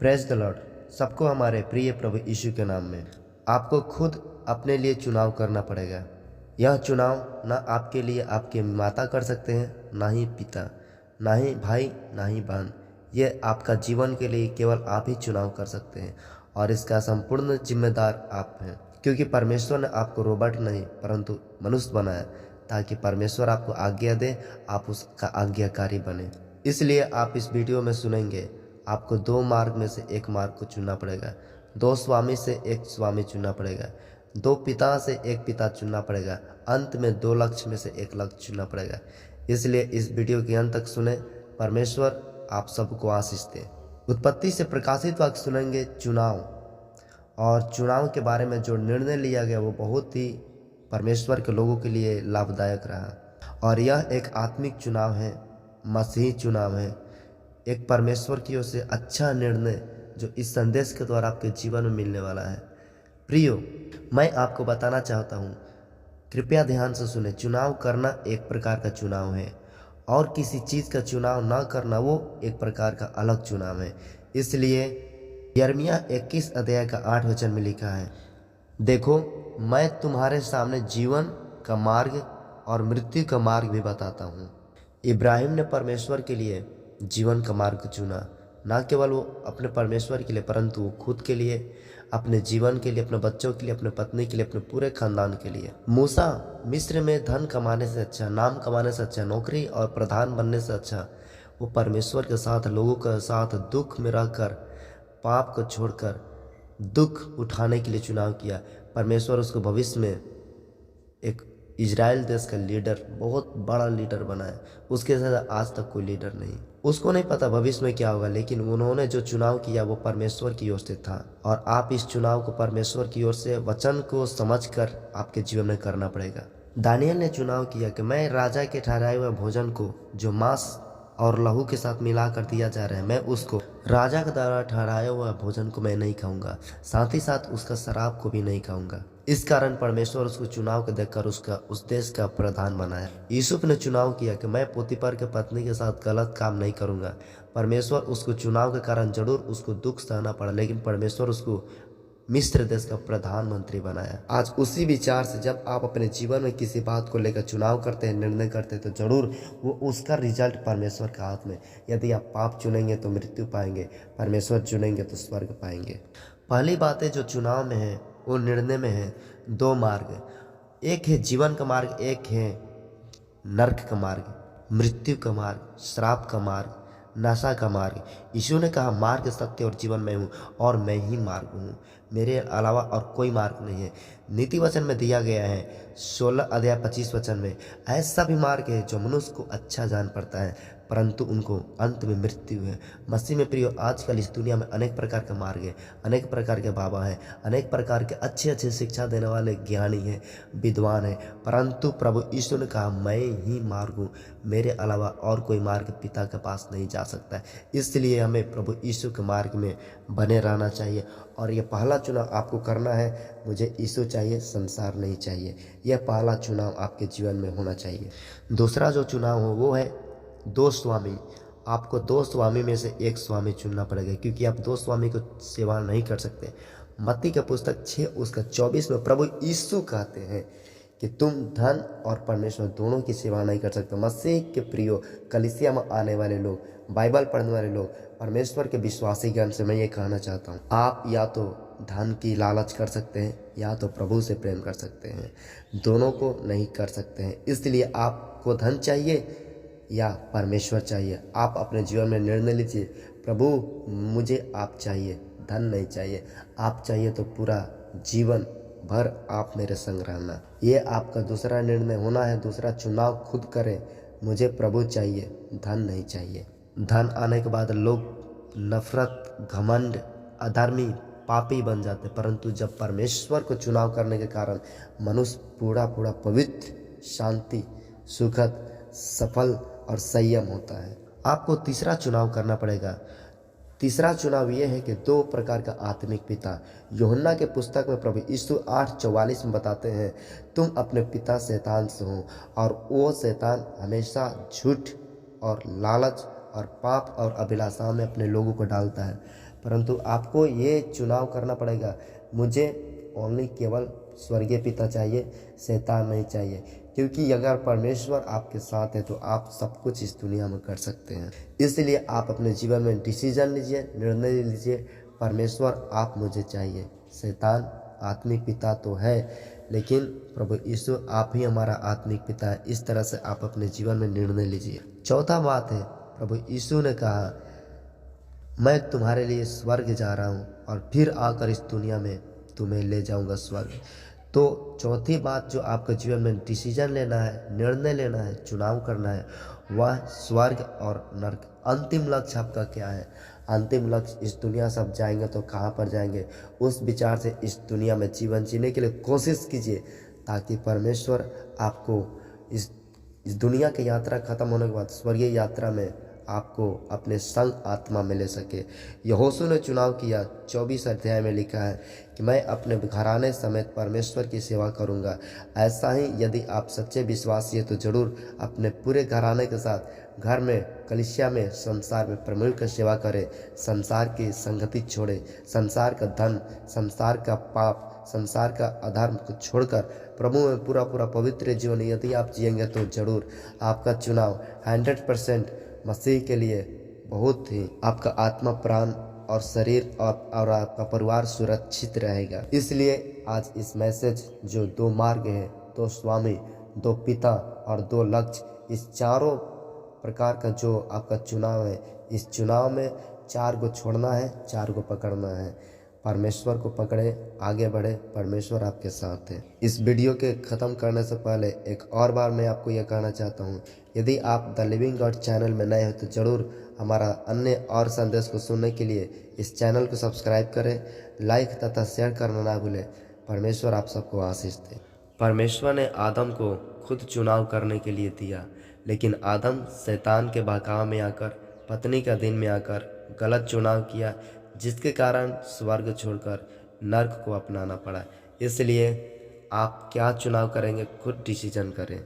Praise the Lord. सबको हमारे प्रिय प्रभु यीशु के नाम में आपको खुद अपने लिए चुनाव करना पड़ेगा। यह चुनाव ना आपके लिए आपके माता कर सकते हैं, ना ही पिता, ना ही भाई, ना ही बहन। ये आपका जीवन के लिए केवल आप ही चुनाव कर सकते हैं और इसका संपूर्ण जिम्मेदार आप हैं, क्योंकि परमेश्वर ने आपको रोबोट नहीं परंतु मनुष्य बनाया ताकि परमेश्वर आपको आज्ञा दे, आप उसका आज्ञाकारी बने। इसलिए आप इस वीडियो में सुनेंगे आपको दो मार्ग में से एक मार्ग को चुनना पड़ेगा, दो स्वामी से एक स्वामी चुनना पड़ेगा, दो पिता से एक पिता चुनना पड़ेगा, अंत में दो लक्ष्य में से एक लक्ष्य चुनना पड़ेगा। इसलिए इस वीडियो के अंत तक सुने। परमेश्वर आप सबको आशीष दे। उत्पत्ति से प्रकाशित वाक्य सुनेंगे चुनाव, और चुनाव के बारे में जो निर्णय लिया गया वो बहुत ही परमेश्वर के लोगों के लिए लाभदायक रहा। और यह एक आत्मिक चुनाव है, मसीही चुनाव है, एक परमेश्वर की ओर से अच्छा निर्णय जो इस संदेश के द्वारा आपके जीवन में मिलने वाला है। प्रियो, मैं आपको बताना चाहता हूँ, कृपया ध्यान से सुने। चुनाव करना एक प्रकार का चुनाव है और किसी चीज़ का चुनाव ना करना वो एक प्रकार का अलग चुनाव है। इसलिए यिर्मयाह 21 अध्याय का 8 वचन में लिखा है, देखो मैं तुम्हारे सामने जीवन का मार्ग और मृत्यु का मार्ग भी बताता हूँ। इब्राहिम ने परमेश्वर के लिए जीवन का मार्ग चुना, ना केवल वो अपने परमेश्वर के लिए परंतु वो खुद के लिए, अपने जीवन के लिए, अपने बच्चों के लिए, अपने पत्नी के लिए, अपने पूरे खानदान के लिए। मूसा मिस्र में धन कमाने से अच्छा, नाम कमाने से अच्छा, नौकरी और प्रधान बनने से अच्छा वो परमेश्वर के साथ, लोगों के साथ दुख में रहकर, पाप को छोड़कर दुख उठाने के लिए चुनाव किया। परमेश्वर उसको भविष्य में एक इजराइल देश का लीडर, बहुत बड़ा लीडर बनाया। उसके साथ आज तक कोई लीडर नहीं। उसको नहीं पता भविष्य में क्या होगा, लेकिन उन्होंने जो चुनाव किया वो परमेश्वर की ओर से था। और आप इस चुनाव को परमेश्वर की ओर से वचन को समझकर आपके जीवन में करना पड़ेगा। दानियल ने चुनाव किया कि मैं राजा के ठहराए हुए भोजन को जो मांस और लहू के साथ मिला कर दिया जा रहा है, मैं उसको राजा के द्वारा ठहराया हुआ भोजन को मैं नहीं खाऊंगा, साथ ही साथ उसका शराब को भी नहीं खाऊंगा। इस कारण परमेश्वर उसको चुनाव को देखकर उसका उस देश का प्रधान बनाया। यूसुफ ने चुनाव किया कि मैं पोतीफर के पत्नी के साथ गलत काम नहीं करूंगा। परमेश्वर उसको चुनाव के कारण जरूर उसको दुख सहना पड़ा, लेकिन परमेश्वर उसको मिस्र देश का प्रधानमंत्री बनाया। आज उसी विचार से जब आप अपने जीवन में किसी बात को लेकर चुनाव करते हैं, निर्णय करते हैं, तो जरूर वो उसका रिजल्ट परमेश्वर के हाथ में। यदि आप पाप चुनेंगे तो मृत्यु पाएंगे, परमेश्वर चुनेंगे तो स्वर्ग पाएंगे। पहली बातें जो चुनाव में है वो निर्णय में है दो मार्ग, एक है जीवन का मार्ग, एक है नरक का मार्ग, मृत्यु का मार्ग, श्राप का मार्ग, नशा का मार्ग। यीशु ने कहा मार्ग, सत्य और जीवन मैं हूँ और मैं ही मार्ग हूँ, मेरे अलावा और कोई मार्ग नहीं है। नीति वचन में दिया गया है 16 अध्याय 25 वचन में, ऐसा भी मार्ग है जो मनुष्य को अच्छा जान पड़ता है परंतु उनको अंत में मृत्यु है। मसीह में प्रियो, आजकल इस दुनिया में अनेक प्रकार का मार्ग है, अनेक प्रकार के बाबा हैं, अनेक प्रकार के अच्छे अच्छे शिक्षा देने वाले ज्ञानी हैं, विद्वान हैं, परंतु प्रभु यीशु ने कहा मैं ही मार्ग हूँ, मेरे अलावा और कोई मार्ग पिता के पास नहीं जा सकता है। इसलिए हमें प्रभु यीशु के मार्ग में बने रहना चाहिए। और ये पहला चुनाव आपको करना है, मुझे यीशु चाहिए, संसार नहीं चाहिए। यह पहला चुनाव आपके जीवन में होना चाहिए। दूसरा जो चुनाव हो वो है दो स्वामी। आपको दो स्वामी में से एक स्वामी चुनना पड़ेगा, क्योंकि आप दो स्वामी को सेवा नहीं कर सकते। मत्ती का पुस्तक 6 उसका 24 में प्रभु यीशु कहते हैं कि तुम धन और परमेश्वर दोनों की सेवा नहीं कर सकते। मसीह के प्रियो, कलीसिया में आने वाले लोग, बाइबल पढ़ने वाले लोग, परमेश्वर के विश्वासी गण से मैं ये कहना चाहता हूँ, आप या तो धन की लालच कर सकते हैं या तो प्रभु से प्रेम कर सकते हैं, दोनों को नहीं कर सकते हैं। इसलिए आपको धन चाहिए या परमेश्वर चाहिए। आप अपने जीवन में निर्णय लीजिए, प्रभु मुझे आप चाहिए, धन नहीं चाहिए। आप चाहिए तो पूरा जीवन भर आप मेरे संग रहना। ये आपका दूसरा निर्णय होना है, दूसरा चुनाव खुद करें। मुझे प्रभु चाहिए, धन नहीं चाहिए। धन आने के बाद लोग नफरत, घमंड, अधर्मी, पापी बन जाते, परंतु जब परमेश्वर को चुनाव करने के कारण मनुष्य पूरा पवित्र, शांति, सुखद, सफल और संयम होता है। आपको तीसरा चुनाव करना पड़ेगा। तीसरा चुनाव यह है कि दो प्रकार का आत्मिक पिता। यूहन्ना के पुस्तक में प्रभु यीशु 8:44 में बताते हैं, तुम अपने पिता शैतान से हो और वो शैतान हमेशा झूठ और लालच और पाप और अभिलाषा में अपने लोगों को डालता है। परंतु आपको ये चुनाव करना पड़ेगा, मुझे ओनली केवल स्वर्गीय पिता चाहिए, शैतान नहीं चाहिए। क्योंकि अगर परमेश्वर आपके साथ है तो आप सब कुछ इस दुनिया में कर सकते हैं। इसलिए आप अपने जीवन में डिसीजन लीजिए, निर्णय लीजिए, परमेश्वर आप मुझे चाहिए। शैतान आत्मिक पिता तो है, लेकिन प्रभु यीशु आप ही हमारा आत्मिक पिता है। इस तरह से आप अपने जीवन में निर्णय लीजिए। चौथा बात है, प्रभु यीशु ने कहा, मैं तुम्हारे लिए स्वर्ग जा रहा हूँ और फिर आकर इस दुनिया में तुम्हें ले जाऊंगा स्वर्ग। तो चौथी बात जो आपके जीवन में डिसीजन लेना है, निर्णय लेना है, चुनाव करना है, वह स्वर्ग और नरक। अंतिम लक्ष्य आपका क्या है? अंतिम लक्ष्य इस दुनिया से आप जाएंगे तो कहाँ पर जाएंगे, उस विचार से इस दुनिया में जीवन जीने के लिए कोशिश कीजिए, ताकि परमेश्वर आपको इस दुनिया की यात्रा खत्म होने के बाद स्वर्गीय यात्रा में आपको अपने संग आत्मा में ले सके। यहोशू ने चुनाव किया, 24 अध्याय में लिखा है कि मैं अपने घराने समेत परमेश्वर की सेवा करूंगा। ऐसा ही यदि आप सच्चे विश्वासी हैं तो जरूर अपने पूरे घराने के साथ घर में, कलीसिया में, संसार में प्रभु की सेवा करें। संसार की संगति छोड़े, संसार का धन, संसार का पाप, संसार का अधर्म को छोड़कर प्रभु में पूरा पवित्र जीवन यदि आप जिएंगे तो जरूर आपका चुनाव 100% मसीह के लिए बहुत ही आपका आत्मा, प्राण और शरीर और आपका परिवार सुरक्षित रहेगा। इसलिए आज इस मैसेज जो 2 मार्ग है, 2 स्वामी, 2 पिता और 2 लक्ष्य, इस चारों प्रकार का जो आपका चुनाव है, इस चुनाव में 4 को छोड़ना है, 4 को पकड़ना है। परमेश्वर को पकड़े, आगे बढ़े, परमेश्वर आपके साथ है। इस वीडियो के ख़त्म करने से पहले एक और बार मैं आपको यह कहना चाहता हूँ, यदि आप द लिविंग गॉड चैनल में नए हो तो ज़रूर हमारा अन्य और संदेश को सुनने के लिए इस चैनल को सब्सक्राइब करें, लाइक तथा शेयर करना ना भूलें। परमेश्वर आप सबको आशीष दे। परमेश्वर ने आदम को खुद चुनाव करने के लिए दिया, लेकिन आदम शैतान के बहकाव में आकर, पत्नी का दिन में आकर गलत चुनाव किया, जिसके कारण स्वर्ग छोड़कर नर्क को अपनाना पड़ा। इसलिए आप क्या चुनाव करेंगे, खुद डिसीजन करें।